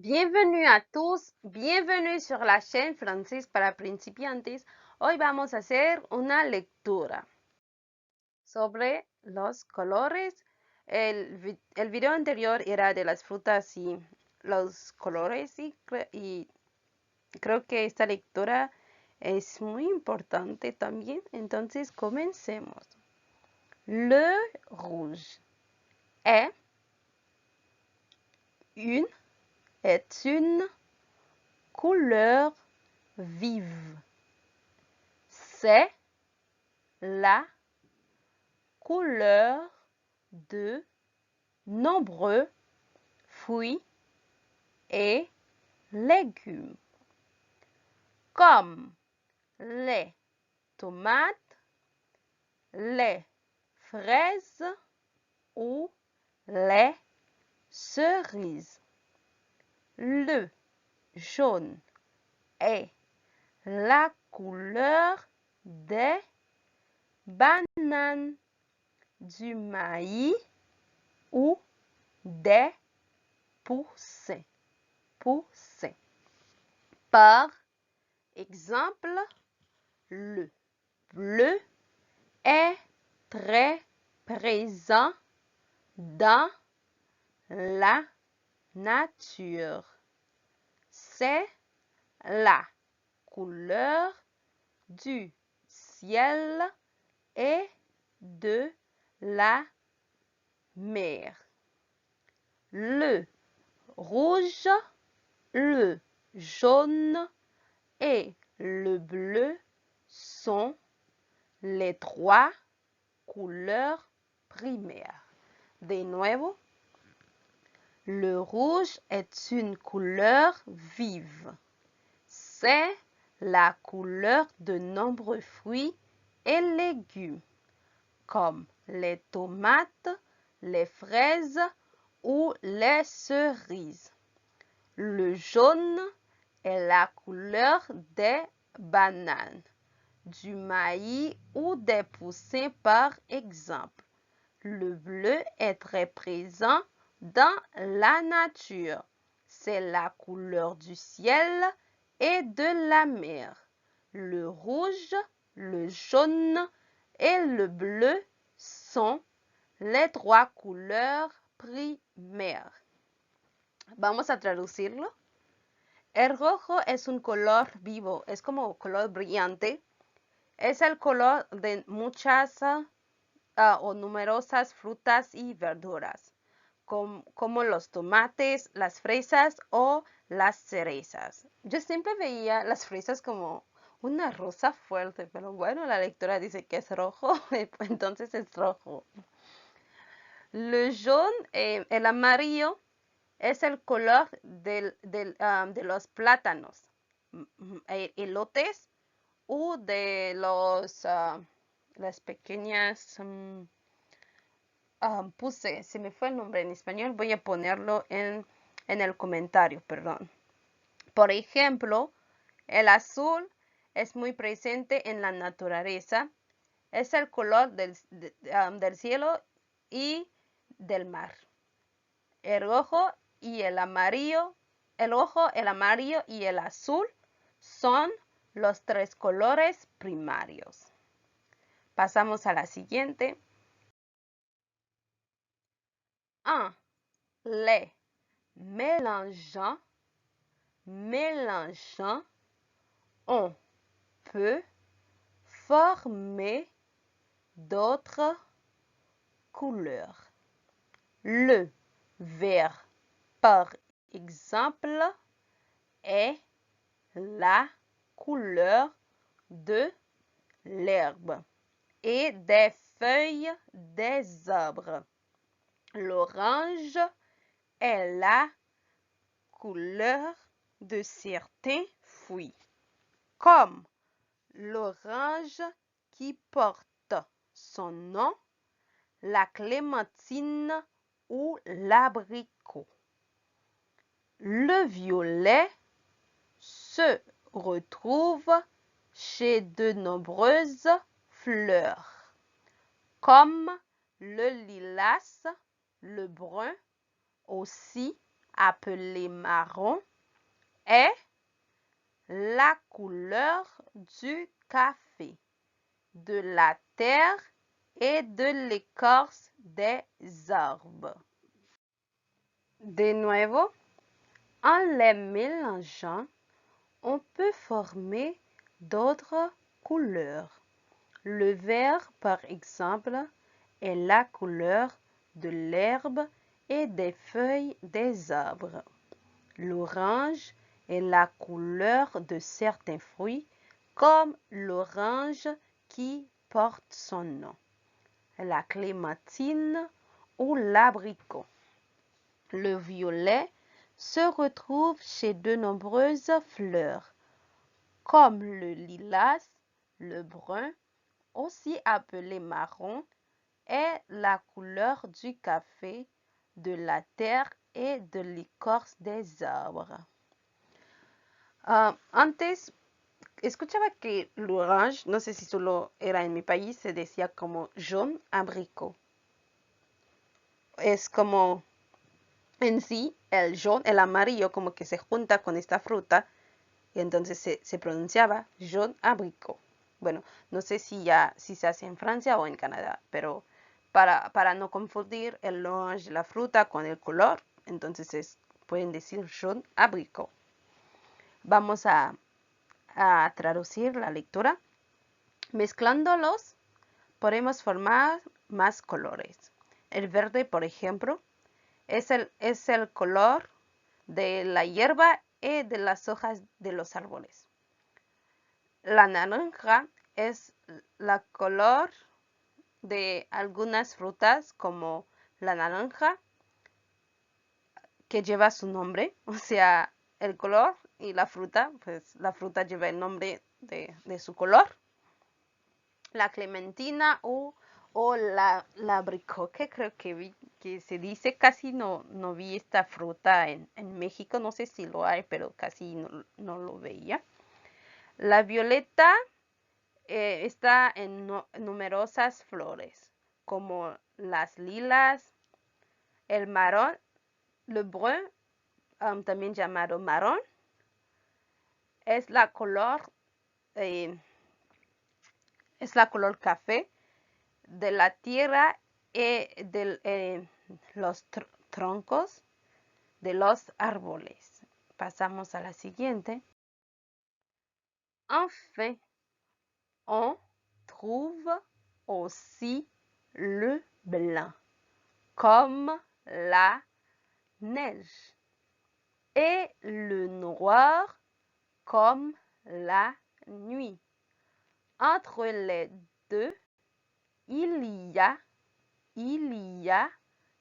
Bienvenue a todos, bienvenue sur la chaîne Francés para Principiantes. Hoy vamos a hacer una lectura sobre los colores. El video anterior era de las frutas y los colores y creo que esta lectura es muy importante también. Entonces comencemos. Le rouge est une couleur vive. C'est la couleur de nombreux fruits et légumes, comme les tomates, les fraises ou les cerises. Le jaune est la couleur des bananes, du maïs ou des poussins. Par exemple, le bleu est très présent dans la nature. C'est la couleur du ciel et de la mer. Le rouge, le jaune et le bleu sont les trois couleurs primaires. De nuevo, le rouge est une couleur vive. C'est la couleur de nombreux fruits et légumes, comme les tomates, les fraises ou les cerises. Le jaune est la couleur des bananes, du maïs ou des poussins par exemple. Le bleu est très présent dans la nature. C'est la couleur du ciel et de la mer. Le rouge, le jaune et le bleu sont les trois couleurs primaires. Vamos a traducirlo. El rojo es un color vivo, es como color brillante. Es el color de muchas o numerosas frutas y verduras, como los tomates, las fresas o las cerezas. Yo siempre veía las fresas como una rosa fuerte, pero bueno, la lectura dice que es rojo, entonces es rojo. Le jaune, el amarillo, es el color de los plátanos, elotes o de las pequeñas puse, se me fue el nombre en español, voy a ponerlo en el comentario, perdón. Por ejemplo, el azul es muy presente en la naturaleza, es el color del cielo y del mar. El rojo y el amarillo, el rojo, el amarillo y el azul son los tres colores primarios. Pasamos a la siguiente. Les mélangeant, on peut former d'autres couleurs. Le vert, par exemple, est la couleur de l'herbe et des feuilles des arbres. L'orange est la couleur de certains fruits, comme l'orange qui porte son nom, la clémentine ou l'abricot. Le violet se retrouve chez de nombreuses fleurs, comme le lilas, le brun, aussi appelé marron est la couleur du café, de la terre et de l'écorce des arbres. De nuevo, en les mélangeant, on peut former d'autres couleurs. Le vert, par exemple, est la couleur de l'herbe et des feuilles des arbres. L'orange est la couleur de certains fruits, comme l'orange qui porte son nom, la clémentine ou l'abricot. Le violet se retrouve chez de nombreuses fleurs, comme le lilas, le brun, aussi appelé marron, est la couleur du café, de la terre et de l'écorce des arbres. Antes escuchaba que el orange, no sé si solo era en mi país, se decía como jaune abricot. Es como en sí el jaune, el amarillo, como que se junta con esta fruta y entonces se pronunciaba jaune abricot. Bueno, no sé si se hace en Francia o en Canadá, pero para no confundir el orange, la fruta, con el color, entonces pueden decir jaune abricot. Vamos a traducir la lectura. Mezclándolos, podemos formar más colores. El verde, por ejemplo, es el color de la hierba y de las hojas de los árboles. La naranja es la color de algunas frutas como la naranja que lleva su nombre, o sea, el color y la fruta, pues la fruta lleva el nombre de su color. La clementina o la abricot, que creo que se dice, casi no vi esta fruta en México, no sé si lo hay, pero casi no lo veía. La violeta está en numerosas flores, como las lilas, el marrón, le brun, también llamado marrón, es la color café de la tierra y de los troncos de los árboles. Pasamos a la siguiente. Enfin, on trouve aussi le blanc, comme la neige, et le noir, comme la nuit. Entre les deux, il y a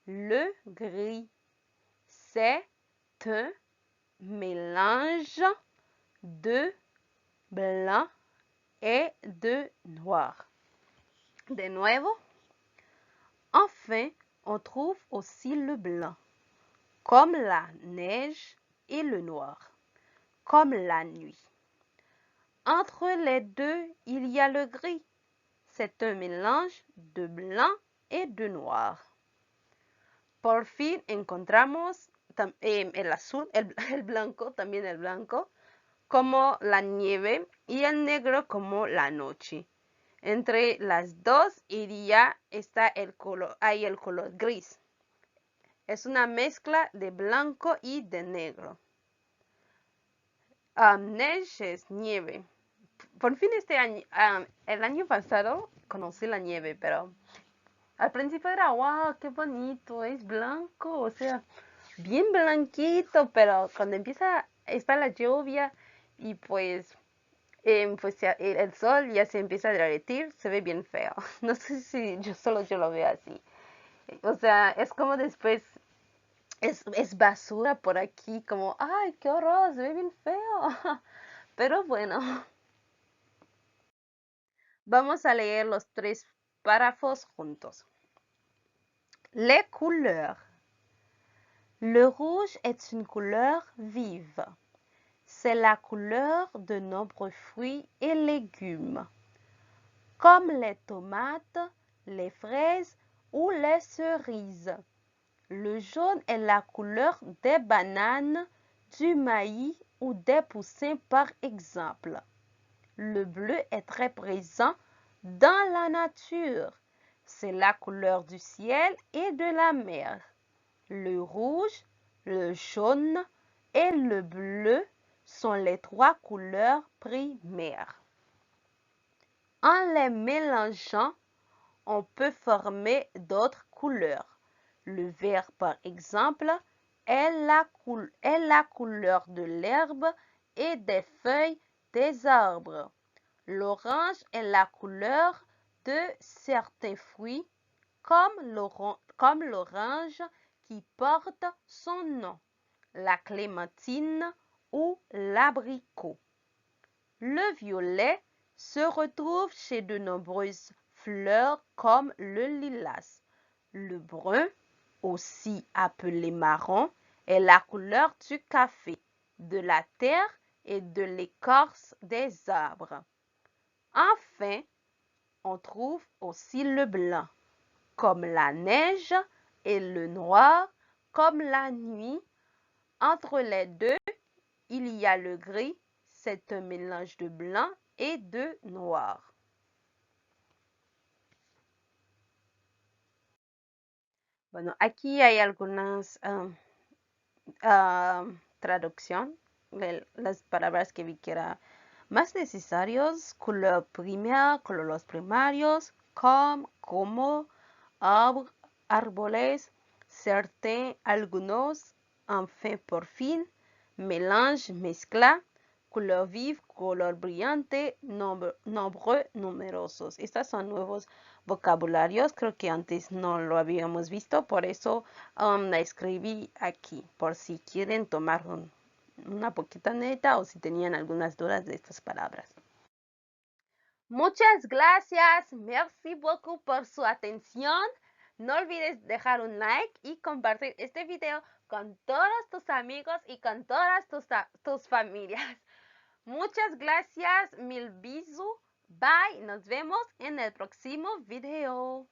le gris. C'est un mélange de blanc et de noir. De nuevo. Enfin, on trouve aussi le blanc, comme la neige, et le noir, comme la nuit. Entre les deux, il y a le gris. C'est un mélange de blanc et de noir. Por fin encontramos el azul, el blanco, también el blanco, como la nieve y el negro como la noche. Entre las dos iría está hay el color gris. Es una mezcla de blanco y de negro. Neige es nieve. Por fin este año, el año pasado conocí la nieve, pero al principio era, wow, qué bonito, es blanco, o sea, bien blanquito, pero cuando está la lluvia y pues el sol ya se empieza a derretir, se ve bien feo. No sé si yo lo veo así. O sea, es como después es basura por aquí, como, ay, qué horror, se ve bien feo. Pero bueno, vamos a leer los 3 párrafos juntos. Les couleurs. Le rouge est une couleur vive. C'est la couleur de nombreux fruits et légumes, comme les tomates, les fraises ou les cerises. Le jaune est la couleur des bananes, du maïs ou des poussins par exemple. Le bleu est très présent dans la nature. C'est la couleur du ciel et de la mer. Le rouge, le jaune et le bleu sont les trois couleurs primaires. En les mélangeant, on peut former d'autres couleurs. Le vert, par exemple, est la couleur de l'herbe et des feuilles des arbres. L'orange est la couleur de certains fruits, comme l'orange qui porte son nom, la clémentine ou l'abricot. Le violet se retrouve chez de nombreuses fleurs comme le lilas. Le brun, aussi appelé marron, est la couleur du café, de la terre et de l'écorce des arbres. Enfin, on trouve aussi le blanc, comme la neige, et le noir, comme la nuit. Entre les deux, il y a le gris, c'est un mélange de blanc et de noir. Bueno, aquí hay algunas traducciones de las palabras que vi que eran más necesarios. Couleur primaire, colores primarios, como, árboles, certains, algunos, enfin, por fin, mélange, mezcla, color vive, color brillante, nombreux, numerosos. Estos son nuevos vocabularios, creo que antes no lo habíamos visto, por eso la escribí aquí, por si quieren tomar una poquita neta o si tenían algunas dudas de estas palabras. Muchas gracias, merci beaucoup por su atención. No olvides dejar un like y compartir este video con todos tus amigos y con todas tus familias. Muchas gracias, mil bisous, bye, nos vemos en el próximo video.